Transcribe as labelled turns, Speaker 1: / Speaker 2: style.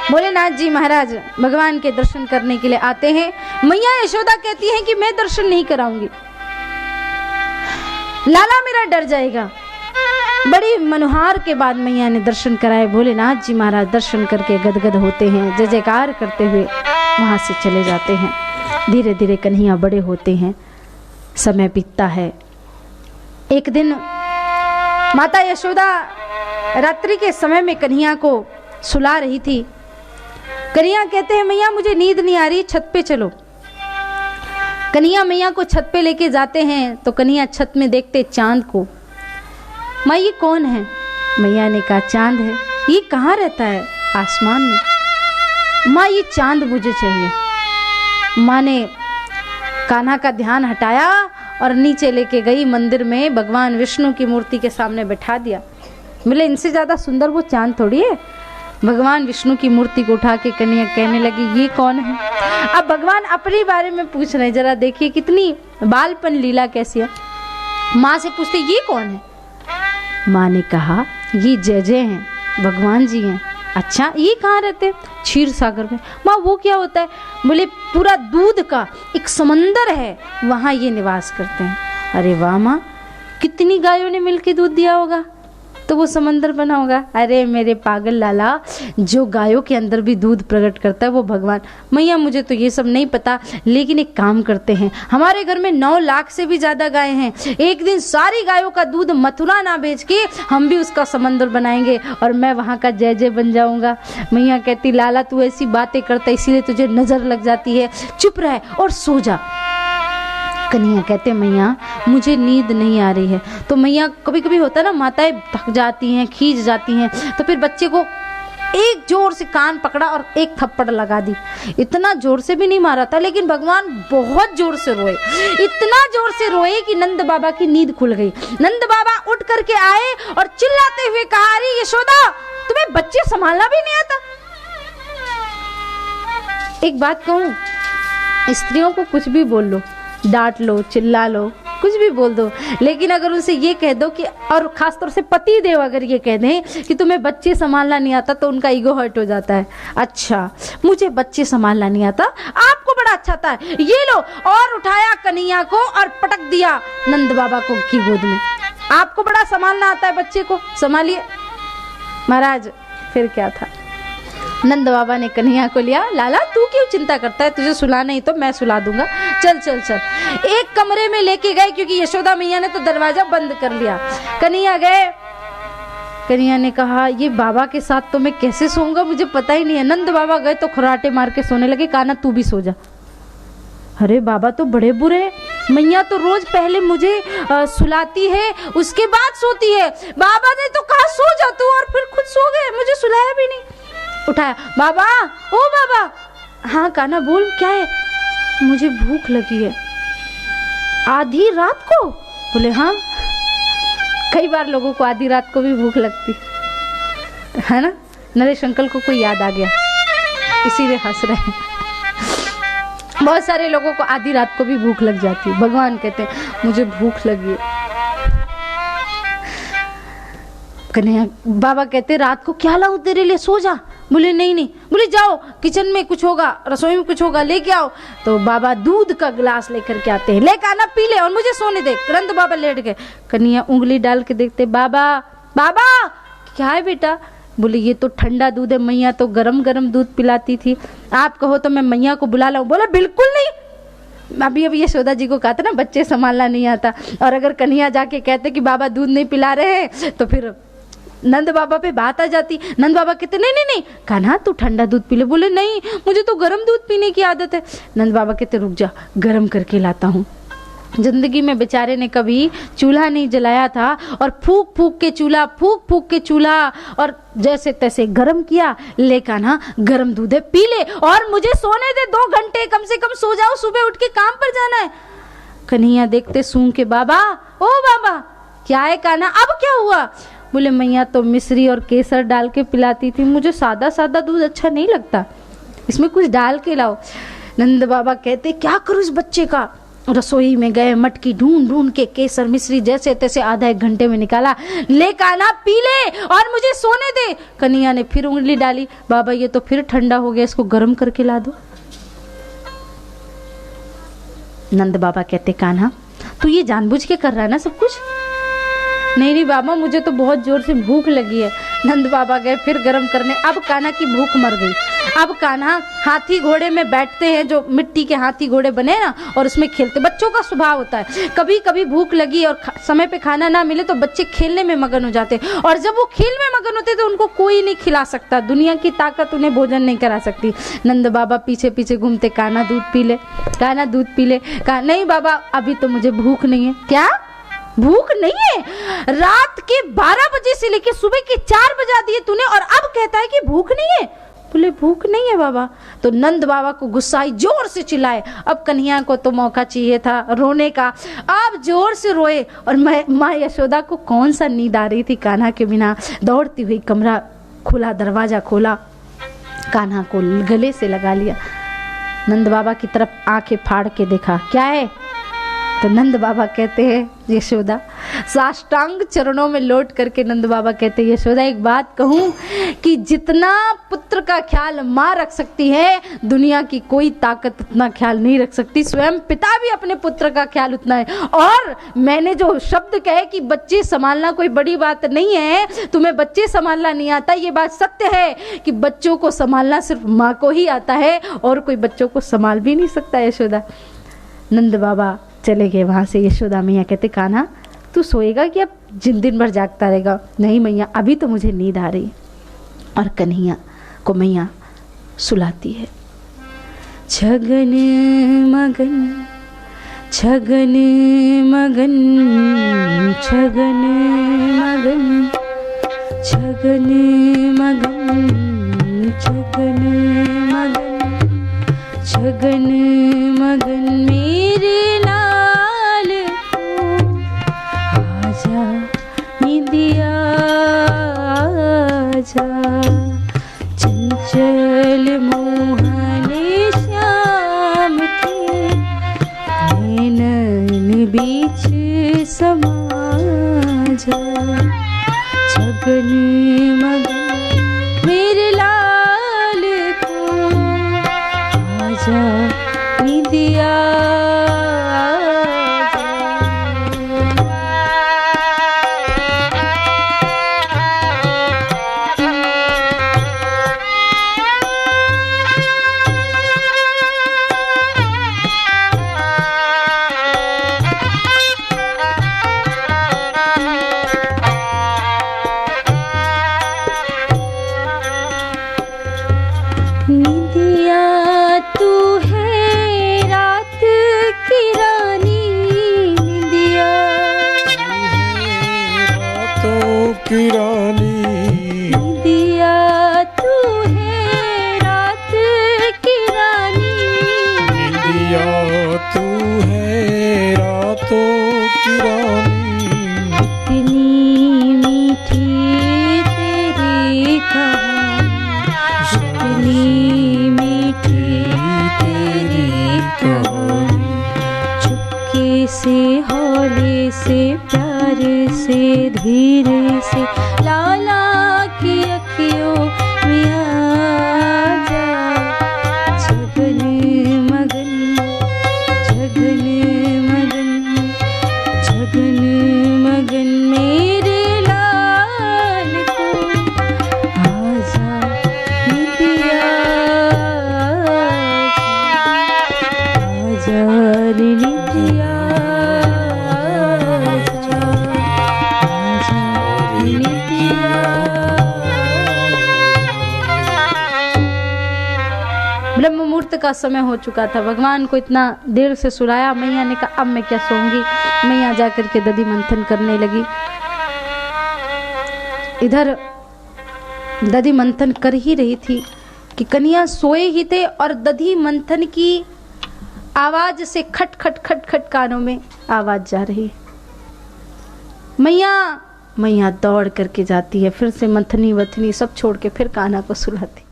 Speaker 1: भोलेनाथ जी महाराज भगवान के दर्शन करने के लिए आते हैं। मैया यशोदा कहती हैं कि मैं दर्शन नहीं कराऊंगी, लाला मेरा डर जाएगा। बड़ी मनोहार के बाद मैया ने दर्शन कराए। भोलेनाथ जी महाराज दर्शन करके गदगद होते हैं, जय जयकार करते हुए वहां से चले जाते हैं। धीरे धीरे कन्हैया बड़े होते हैं, समय बीतता है। एक दिन माता यशोदा रात्रि के समय में कन्हैया को सुला रही थी। कन्हैया कहते हैं मैया मुझे नींद नहीं आ रही, छत पे चलो। कन्हैया मैया को छत पे लेके जाते हैं तो कन्हैया छत में देखते चांद को। माँ ये कौन है? मैया ने कहा चांद है। ये कहाँ रहता है? आसमान में। माँ ये चांद मुझे चाहिए। माँ ने कान्हा का ध्यान हटाया और नीचे लेके गई मंदिर में, भगवान विष्णु की मूर्ति के सामने बैठा दिया। बोले इनसे ज्यादा सुंदर वो चांद थोड़ी है। भगवान विष्णु की मूर्ति को उठा के कन्हैया कहने लगी ये कौन है? अब भगवान अपने बारे में पूछ रहे, जरा देखिए कितनी बालपन लीला कैसी है। माँ से पूछते ये कौन है? माँ ने कहा ये जय जय हैं, भगवान जी हैं। अच्छा ये कहाँ रहते? क्षीर सागर में। माँ वो क्या होता है? बोले पूरा दूध का एक समंदर है, वहाँ ये निवास करते हैं। अरे वाह माँ, कितनी गायों ने मिलके दूध दिया होगा तो वो समंदर बना होगा। अरे मेरे पागल लाला, जो गायों के अंदर भी दूध प्रकट करता है वो भगवान। मैया मुझे तो ये सब नहीं पता, लेकिन एक काम करते हैं, हमारे घर में 9 लाख से भी ज्यादा गाय हैं। एक दिन सारी गायों का दूध मथुरा ना बेच के हम भी उसका समंदर बनाएंगे और मैं वहाँ का जय जय बन जाऊंगा। मैया कहती लाला तू ऐसी बातें करता इसीलिए तुझे नजर लग जाती है, चुप रह और सो जा। कन्हैया कहते मैया मुझे नींद नहीं आ रही है। तो मैया कभी कभी होता है ना, माताएं थक जाती हैं, खींच जाती हैं, तो फिर बच्चे को एक जोर से कान पकड़ा और एक थप्पड़ लगा दी। इतना जोर से भी नहीं मारा था, लेकिन भगवान बहुत जोर से रोए, इतना जोर से रोए कि नंद बाबा की नींद खुल गई। नंद बाबा उठ करके आए और चिल्लाते हुए कहा अरे यशोदा तुम्हें बच्चे संभालना भी नहीं आता। एक बात कहूं, स्त्रियों को कुछ भी बोल लो, डांट लो, चिल्ला लो, कुछ भी बोल दो, लेकिन अगर उनसे ये कह दो कि, और खासतौर से पति देव अगर ये कह दें कि तुम्हें बच्चे संभालना नहीं आता, तो उनका ईगो हर्ट हो जाता है। अच्छा मुझे बच्चे संभालना नहीं आता, आपको बड़ा अच्छा आता है, ये लो। और उठाया कन्हैया को और पटक दिया नंद बाबा को की गोद में। आपको बड़ा संभालना आता है, बच्चे को संभालिए। महाराज फिर क्या था, नंद बाबा ने कन्हैया को लिया। लाला तू क्यों चिंता करता है, तुझे सुलाना ही तो मैं सुला दूंगा, चल चल चल। एक कमरे में लेके गए, क्योंकि यशोदा मैया ने तो दरवाजा बंद कर लिया। कन्हैया गए, कन्हैया ने कहा ये बाबा के साथ तो मैं कैसे सोऊंगा, मुझे पता ही नहीं है। नंद बाबा गए तो खराटे मार के सोने लगे। कान्हा तू भी सो जा। अरे बाबा तो बड़े बुरे, मैया तो रोज पहले मुझे सुलाती है उसके बाद सोती है। बाबा ने तो कहा सो जा तू, और फिर खुद सो गए, मुझे सुलाया भी नहीं। उठाया, बाबा ओ बाबा। हाँ कान्हा बोल क्या है? मुझे भूख लगी है। आधी रात को? बोले हाँ, कई बार लोगों को आधी रात को भी भूख लगती है ना। नरेश अंकल को कोई याद आ गया इसीलिए हंस रहे हैं। बहुत सारे लोगों को आधी रात को भी भूख लग जाती है। भगवान कहते हैं मुझे भूख लगी है। कन्हैया बाबा कहते रात को क्या लाऊं तेरे लिए, सो जा। बोले नहीं नहीं। बोले जाओ किचन में कुछ होगा, रसोई में कुछ होगा, लेके आओ। तो बाबा दूध का गिलास लेकर के आते हैं, लेकर आना पी ले और मुझे सोने दे। नंद बाबा लेट गए। कन्हैया उंगली डाल के देखते, बाबा बाबा क्या है बेटा? बोले ये तो ठंडा दूध है, मैया तो गरम गरम दूध पिलाती थी, आप कहो तो मैं मैया को बुला लाऊं। बोला बिल्कुल नहीं। अभी यशोदा जी को कहा था ना बच्चे संभालना नहीं आता, और अगर कन्हैया जाके कहते कि बाबा दूध नहीं पिला रहे हैं तो फिर नंद बाबा पे बात आ जाती। नंद बाबा कहते नहीं नहीं नहीं कान्हा तू ठंडा दूध पी ले। बोले नहीं मुझे तो गर्म दूध पीने की आदत है। नंद बाबा कहते रुक जा, गर्म करके लाता हूँ। जिंदगी में बेचारे ने कभी चूल्हा नहीं जलाया था, और फूक फूक के चूल्हा और जैसे तैसे गर्म किया। ले कान्हा गर्म दूध है, पी ले और मुझे सोने दे 2 घंटे, कम से कम सो जाओ, सुबह उठ के काम पर जाना है। कन्हैया देखते सूंघ के, बाबा ओ बाबा क्या है? कान्हा अब क्या हुआ? बोले मैया तो मिश्री और केसर डाल के पिलाती थी, मुझे सादा सादा दूध अच्छा नहीं लगता, इसमें कुछ डाल के लाओ। नंद बाबा कहते क्या करूं इस बच्चे का? रसोई में गए, मटकी ढूंढ ढूंढ के केसर मिश्री जैसे तैसे आधा एक घंटे में निकाला। ले कान्हा पी ले और मुझे सोने दे। कन्हैया ने फिर उंगली डाली, बाबा ये तो फिर ठंडा हो गया, इसको गर्म करके ला दो। नंद बाबा कहते कान्हा तू ये जानबूझ के कर रहा है ना सब कुछ? नहीं बाबा मुझे तो बहुत जोर से भूख लगी है। नंद बाबा गए फिर गर्म करने। अब कान्हा की भूख मर गई। अब कान्हा हाथी घोड़े में बैठते हैं, जो मिट्टी के हाथी घोड़े बने ना, और उसमें खेलते। बच्चों का स्वभाव होता है, कभी कभी भूख लगी और समय पे खाना ना मिले तो बच्चे खेलने में मगन हो जाते, और जब वो खेल में मगन होते तो उनको कोई नहीं खिला सकता, दुनिया की ताकत उन्हें भोजन नहीं करा सकती। नंद बाबा पीछे पीछे घूमते, कान्हा दूध पी ले, कान्हा दूध पी ले। कहा नहीं बाबा अभी तो मुझे भूख नहीं है। क्या भूख नहीं है? रात के 12 बजे से लेके सुबह के 4 बजा दिए तूने और अब कहता है कि भूख नहीं है? बोले भूख नहीं है बाबा। तो नंद बाबा को गुस्सा आई, जोर से चिल्लाए। अब कन्हैया को तो मौका चाहिए था रोने का, अब जोर से रोए। और माँ यशोदा को कौन सा नींद आ रही थी कान्हा के बिना। दौड़ती हुई कमरा खुला, दरवाजा खोला, कान्हा को गले से लगा लिया। नंद बाबा की तरफ आंखें फाड़ के देखा, क्या है? तो नंद बाबा कहते हैं यशोदा, साष्टांग चरणों में लौट करके नंद बाबा कहते हैं यशोदा एक बात कहूं कि जितना पुत्र का ख्याल माँ रख सकती है, दुनिया की कोई ताकत उतना ख्याल नहीं रख सकती। स्वयं पिता भी अपने पुत्र का ख्याल उतना है। और मैंने जो शब्द कहे कि बच्चे संभालना कोई बड़ी बात नहीं है, तुम्हें बच्चे संभालना नहीं आता, ये बात सत्य है कि बच्चों को संभालना सिर्फ माँ को ही आता है और कोई बच्चों को संभाल भी नहीं सकता। यशोदा, नंद बाबा चले गए वहाँ से। यशोदा मैया कहते कान्हा तू सोएगा कि अब दिन भर जागता रहेगा? नहीं मैया अभी तो मुझे नींद आ रही। और कन्हैया को मैया सुलाती है। छगन मगन छगन मगन छगन मगन छगन मगन छगन मगन छगन मगन मेरे लाल को आजा निदिया आजा, चंचल मोहन श्याम के नैनन बीच समा जा। छगन मगन मेरे लाल को आजा निदिया
Speaker 2: की रानी,
Speaker 1: दिया तू है रात की रानी,
Speaker 2: दिया तू है रातों की रानी।
Speaker 1: इतनी मीठी तेरी कहानी, इतनी मीठी तेरी कहानी, चुपके से हौले से प्यार से धीरे से लाला की अखियों में आजा। छगन मगन छगन मगन छगन मगन मेरे लाल को आजा निदिया आजा निदिया। ब्रह्म मुहूर्त का समय हो चुका था। भगवान को इतना देर से सुलाया। मैया ने कहा अब मैं क्या सोऊंगी। मैया जाकर के दधि मंथन करने लगी। इधर दधि मंथन कर ही रही थी कि कन्हैया सोए ही थे और दधि मंथन की आवाज से खट खट खट खट कानों में आवाज जा रही। मैया दौड़ करके जाती है, फिर से मंथनी वथनी सब छोड़ के फिर कान्हा को सुलाती।